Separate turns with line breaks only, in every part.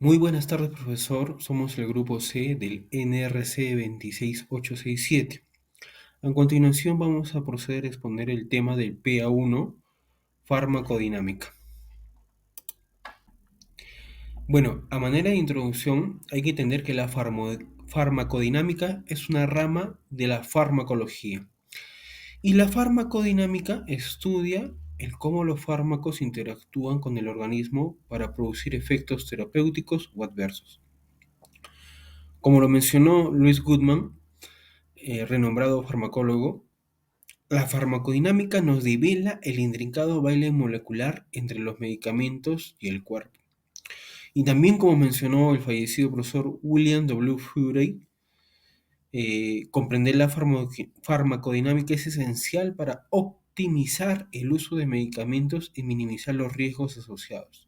Muy buenas tardes, profesor. Somos el grupo C del NRC 26867. A continuación vamos a proceder a exponer el tema del PA1, farmacodinámica. Bueno, a manera de introducción, hay que entender que la farmacodinámica es una rama de la farmacología. Y la farmacodinámica estudia el cómo los fármacos interactúan con el organismo para producir efectos terapéuticos o adversos. Como lo mencionó Luis Goodman, renombrado farmacólogo, la farmacodinámica nos devela el intrincado baile molecular entre los medicamentos y el cuerpo. Y también, como mencionó el fallecido profesor William W. Furey, comprender la farmacodinámica es esencial para optimizar el uso de medicamentos y minimizar los riesgos asociados.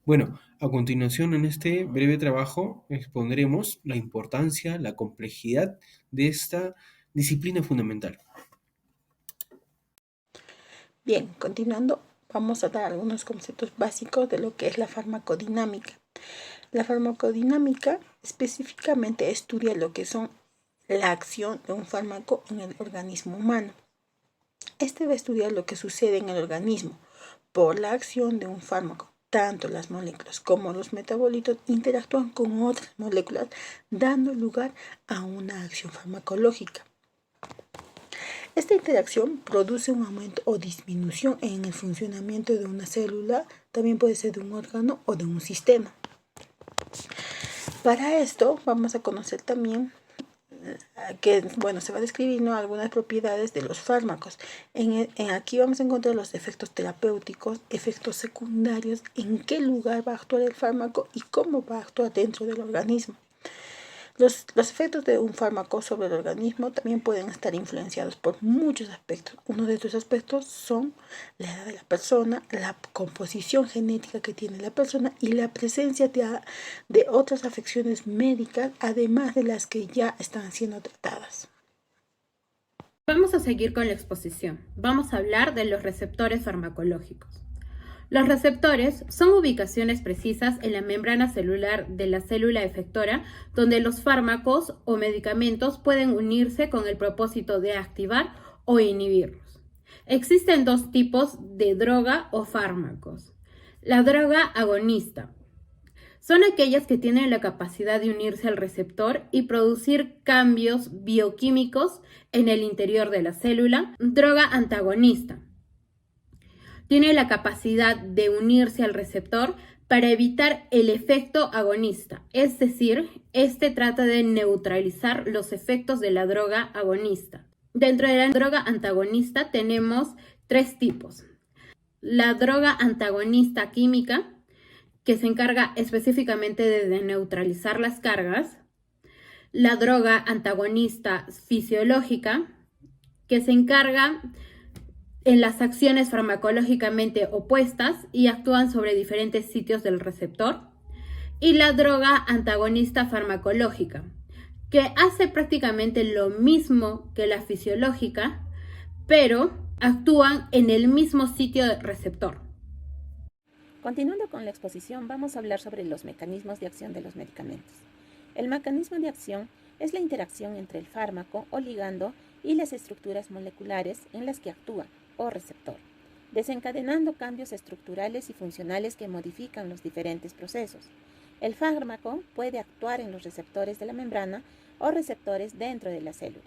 Bueno, a continuación en este breve trabajo expondremos la importancia, la complejidad de esta disciplina fundamental.
Bien, continuando, vamos a dar algunos conceptos básicos de lo que es la farmacodinámica. La farmacodinámica específicamente estudia lo que son la acción de un fármaco en el organismo humano. Este va a estudiar lo que sucede en el organismo por la acción de un fármaco. Tanto las moléculas como los metabolitos interactúan con otras moléculas, dando lugar a una acción farmacológica. Esta interacción produce un aumento o disminución en el funcionamiento de una célula, también puede ser de un órgano o de un sistema. Para esto vamos a conocer también se va a describir algunas propiedades de los fármacos. Aquí vamos a encontrar los efectos terapéuticos, efectos secundarios, en qué lugar va a actuar el fármaco y cómo va a actuar dentro del organismo. Los efectos de un fármaco sobre el organismo también pueden estar influenciados por muchos aspectos. Uno de estos aspectos son la edad de la persona, la composición genética que tiene la persona y la presencia de otras afecciones médicas, además de las que ya están siendo tratadas.
Vamos a seguir con la exposición. Vamos a hablar de los receptores farmacológicos. Los receptores son ubicaciones precisas en la membrana celular de la célula efectora donde los fármacos o medicamentos pueden unirse con el propósito de activar o inhibirlos. Existen dos tipos de droga o fármacos. La droga agonista son aquellas que tienen la capacidad de unirse al receptor y producir cambios bioquímicos en el interior de la célula. Droga antagonista tiene la capacidad de unirse al receptor para evitar el efecto agonista, es decir, este trata de neutralizar los efectos de la droga agonista. Dentro de la droga antagonista tenemos tres tipos. La droga antagonista química, que se encarga específicamente de neutralizar las cargas. La droga antagonista fisiológica, que se encarga en las acciones farmacológicamente opuestas y actúan sobre diferentes sitios del receptor. Y la droga antagonista farmacológica, que hace prácticamente lo mismo que la fisiológica, pero actúan en el mismo sitio del receptor.
Continuando con la exposición, vamos a hablar sobre los mecanismos de acción de los medicamentos. El mecanismo de acción es la interacción entre el fármaco o ligando y las estructuras moleculares en las que actúa o receptor, desencadenando cambios estructurales y funcionales que modifican los diferentes procesos. El fármaco puede actuar en los receptores de la membrana o receptores dentro de la célula,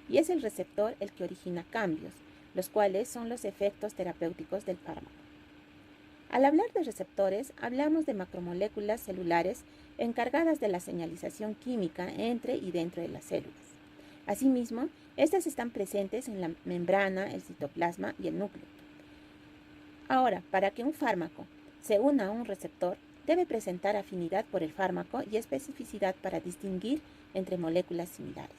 y es el receptor el que origina cambios, los cuales son los efectos terapéuticos del fármaco. Al hablar de receptores, hablamos de macromoléculas celulares encargadas de la señalización química entre y dentro de las células. Asimismo, estas están presentes en la membrana, el citoplasma y el núcleo. Ahora, para que un fármaco se una a un receptor, debe presentar afinidad por el fármaco y especificidad para distinguir entre moléculas similares.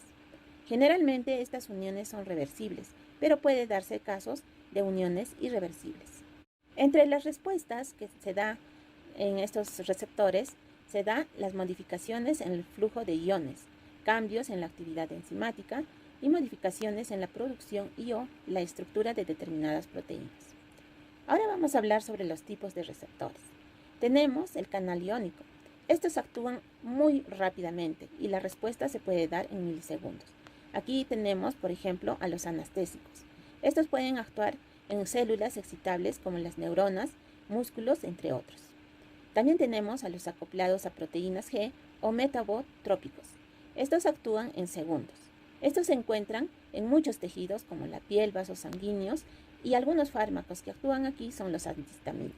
Generalmente, estas uniones son reversibles, pero puede darse casos de uniones irreversibles. Entre las respuestas que se da en estos receptores, se dan las modificaciones en el flujo de iones, cambios en la actividad enzimática y modificaciones en la producción y/o la estructura de determinadas proteínas. Ahora vamos a hablar sobre los tipos de receptores. Tenemos el canal iónico. Estos actúan muy rápidamente y la respuesta se puede dar en milisegundos. Aquí tenemos, por ejemplo, a los anestésicos. Estos pueden actuar en células excitables como las neuronas, músculos, entre otros. También tenemos a los acoplados a proteínas G o metabotrópicos. Estos actúan en segundos. Estos se encuentran en muchos tejidos como la piel, vasos sanguíneos, y algunos fármacos que actúan aquí son los antihistamínicos.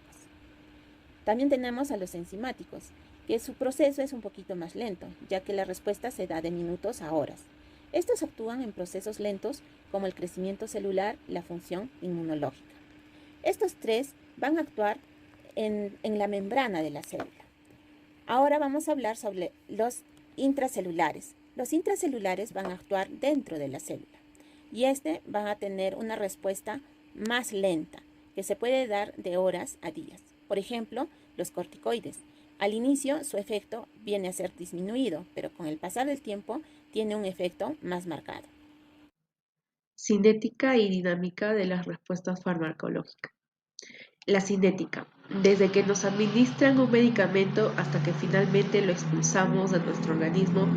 También tenemos a los enzimáticos, que su proceso es un poquito más lento, ya que la respuesta se da de minutos a horas. Estos actúan en procesos lentos como el crecimiento celular y la función inmunológica. Estos tres van a actuar en la membrana de la célula. Ahora vamos a hablar sobre los intracelulares. Los intracelulares van a actuar dentro de la célula y van a tener una respuesta más lenta, que se puede dar de horas a días. Por ejemplo, los corticoides. Al inicio su efecto viene a ser disminuido, pero con el pasar del tiempo tiene un efecto más marcado.
Cinética y dinámica de las respuestas farmacológicas. La cinética. Desde que nos administran un medicamento hasta que finalmente lo expulsamos de nuestro organismo,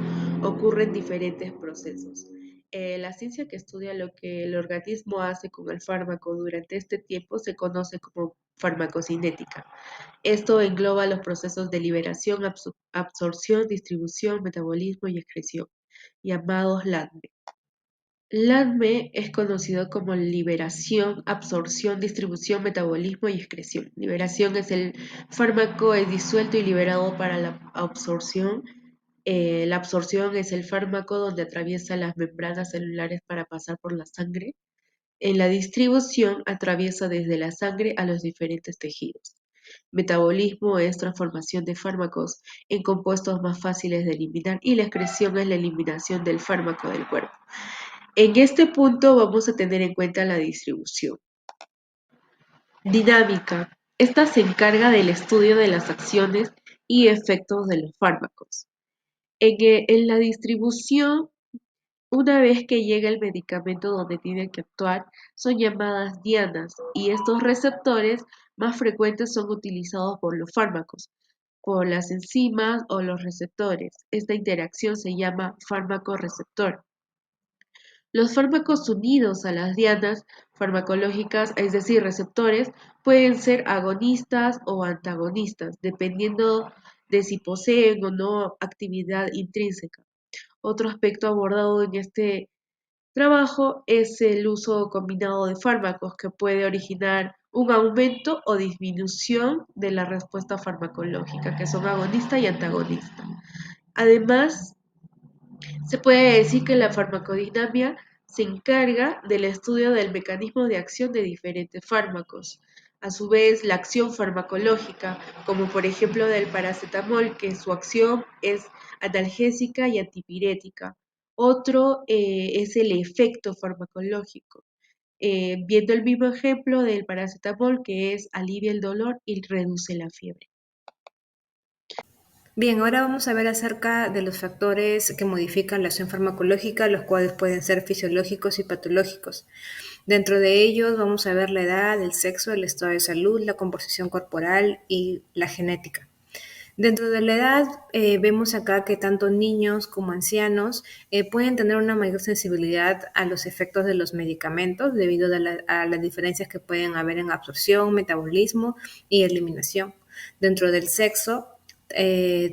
ocurren diferentes procesos. La ciencia que estudia lo que el organismo hace con el fármaco durante este tiempo se conoce como farmacocinética. Esto engloba los procesos de liberación, absorción, distribución, metabolismo y excreción, llamados LADME. LADME es conocido como liberación, absorción, distribución, metabolismo y excreción. Liberación es el fármaco es disuelto y liberado para la absorción. La absorción es el fármaco donde atraviesa las membranas celulares para pasar por la sangre. En la distribución atraviesa desde la sangre a los diferentes tejidos. Metabolismo es transformación de fármacos en compuestos más fáciles de eliminar y la excreción es la eliminación del fármaco del cuerpo. En este punto vamos a tener en cuenta la distribución. Dinámica. Esta se encarga del estudio de las acciones y efectos de los fármacos. En la distribución, una vez que llega el medicamento donde tiene que actuar, son llamadas dianas y estos receptores más frecuentes son utilizados por los fármacos, por las enzimas o los receptores. Esta interacción se llama fármaco-receptor. Los fármacos unidos a las dianas farmacológicas, es decir, receptores, pueden ser agonistas o antagonistas, dependiendo de si poseen o no actividad intrínseca. Otro aspecto abordado en este trabajo es el uso combinado de fármacos que puede originar un aumento o disminución de la respuesta farmacológica, que son agonista y antagonista. Además, se puede decir que la farmacodinámica se encarga del estudio del mecanismo de acción de diferentes fármacos. A su vez, la acción farmacológica, como por ejemplo del paracetamol, que su acción es analgésica y antipirética. Otro es el efecto farmacológico, viendo el mismo ejemplo del paracetamol, que es alivia el dolor y reduce la fiebre.
Bien, ahora vamos a ver acerca de los factores que modifican la acción farmacológica, los cuales pueden ser fisiológicos y patológicos. Dentro de ellos vamos a ver la edad, el sexo, el estado de salud, la composición corporal y la genética. Dentro de la edad, vemos acá que tanto niños como ancianos pueden tener una mayor sensibilidad a los efectos de los medicamentos debido a las diferencias que pueden haber en absorción, metabolismo y eliminación. Dentro del sexo,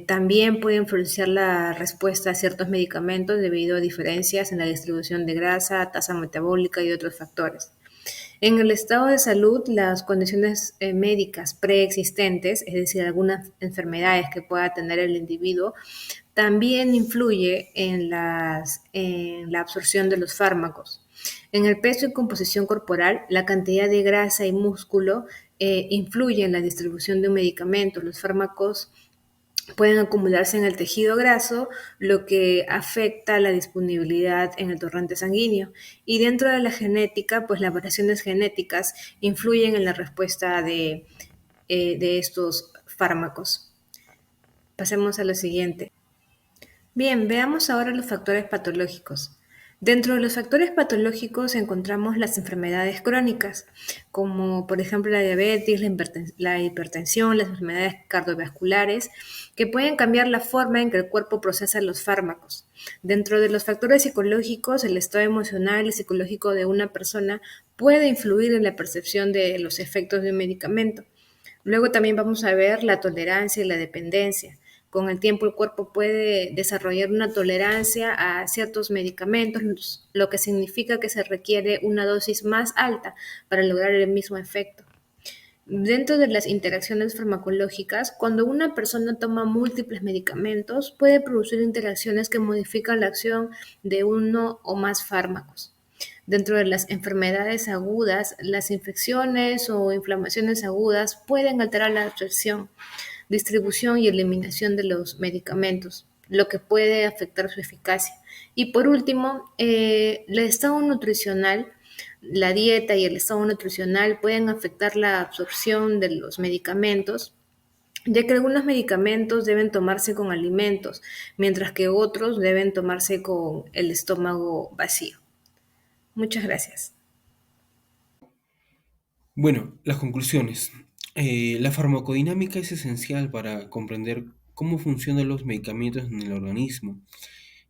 también puede influenciar la respuesta a ciertos medicamentos debido a diferencias en la distribución de grasa, tasa metabólica y otros factores. En el estado de salud, las condiciones médicas preexistentes, es decir, algunas enfermedades que pueda tener el individuo, también influye en la absorción de los fármacos. En el peso y composición corporal, la cantidad de grasa y músculo influye en la distribución de un medicamento. Los fármacos pueden acumularse en el tejido graso, lo que afecta la disponibilidad en el torrente sanguíneo. Y dentro de la genética, pues las variaciones genéticas influyen en la respuesta de estos fármacos. Pasemos a lo siguiente. Bien, veamos ahora los factores patológicos. Dentro de los factores patológicos encontramos las enfermedades crónicas, como por ejemplo la diabetes, la hipertensión, las enfermedades cardiovasculares, que pueden cambiar la forma en que el cuerpo procesa los fármacos. Dentro de los factores psicológicos, el estado emocional y psicológico de una persona puede influir en la percepción de los efectos de un medicamento. Luego también vamos a ver la tolerancia y la dependencia. Con el tiempo el cuerpo puede desarrollar una tolerancia a ciertos medicamentos, lo que significa que se requiere una dosis más alta para lograr el mismo efecto. Dentro de las interacciones farmacológicas, cuando una persona toma múltiples medicamentos, puede producir interacciones que modifican la acción de uno o más fármacos. Dentro de las enfermedades agudas, las infecciones o inflamaciones agudas pueden alterar la absorción, distribución y eliminación de los medicamentos, lo que puede afectar su eficacia. Y por último, el estado nutricional, la dieta y el estado nutricional pueden afectar la absorción de los medicamentos, ya que algunos medicamentos deben tomarse con alimentos, mientras que otros deben tomarse con el estómago vacío. Muchas gracias.
Bueno, las conclusiones. La farmacodinámica es esencial para comprender cómo funcionan los medicamentos en el organismo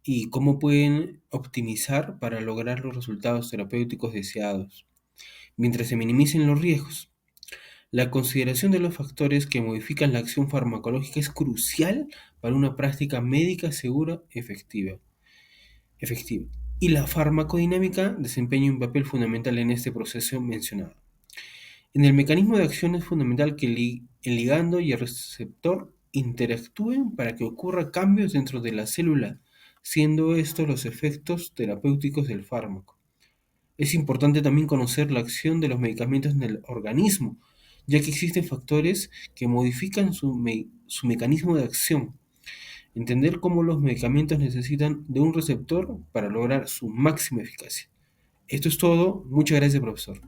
y cómo pueden optimizar para lograr los resultados terapéuticos deseados, mientras se minimicen los riesgos. La consideración de los factores que modifican la acción farmacológica es crucial para una práctica médica segura y efectiva. Y la farmacodinámica desempeña un papel fundamental en este proceso mencionado. En el mecanismo de acción es fundamental que el ligando y el receptor interactúen para que ocurran cambios dentro de la célula, siendo estos los efectos terapéuticos del fármaco. Es importante también conocer la acción de los medicamentos en el organismo, ya que existen factores que modifican su mecanismo de acción. Entender cómo los medicamentos necesitan de un receptor para lograr su máxima eficacia. Esto es todo. Muchas gracias, profesor.